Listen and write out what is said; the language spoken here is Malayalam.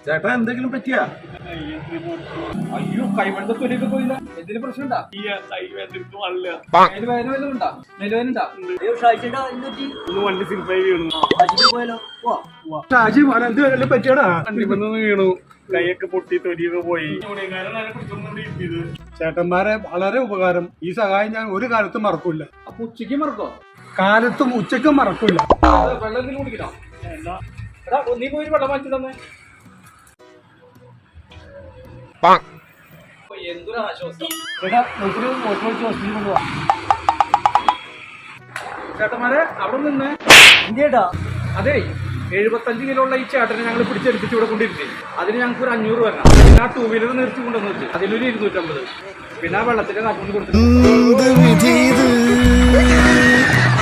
ചേട്ടാ എന്തെങ്കിലും പറ്റിയാ? അയ്യോ കൈമണ്ട തൊലിയൊക്കെ പോയില്ല. എന്തെങ്കിലും പ്രശ്നമുണ്ടാ? വണ്ടി സിൽപ്പായി വീണു. ഷാജി എന്തെങ്കിലും പറ്റിയാടാ? വീണു, കൈയൊക്കെ പൊട്ടി തൊലിയൊക്കെ പോയി. ചേട്ടന്മാരെ വളരെ ഉപകാരം. ഈ സഹായം ഞാൻ ഒരു കാലത്തും മറക്കൂല. അപ്പൊ ഉച്ചയ്ക്ക് മറക്കോ? കാലത്തും ഉച്ചക്കും മറക്കൂല. വെള്ളം എന്തെങ്കിലും കുടിക്കണോ? എടാ നീ പോയി വെള്ളം വാങ്ങിച്ചിട്ടേ. എന്തൊരു ആശ്വാസം. ചേട്ടന്മാരെ അവിടെ നിന്ന് അതെ 75 കിലോ ഉള്ള ഈ ചേട്ടനെ ഞങ്ങൾ പിടിച്ചെടുപ്പിച്ച് ഇവിടെ കൊണ്ടിരുത്തി. അതിന് ഞങ്ങൾക്ക് ഒരു 500 വരണം. പിന്നെ ആ 2 വീലർ നിർത്തി കൊണ്ടുവന്ന് വെച്ച് അതിനൊരു 250. പിന്നെ ആ വെള്ളത്തിന്റെ കാറ്റുകൊണ്ട് കൊടുത്തു.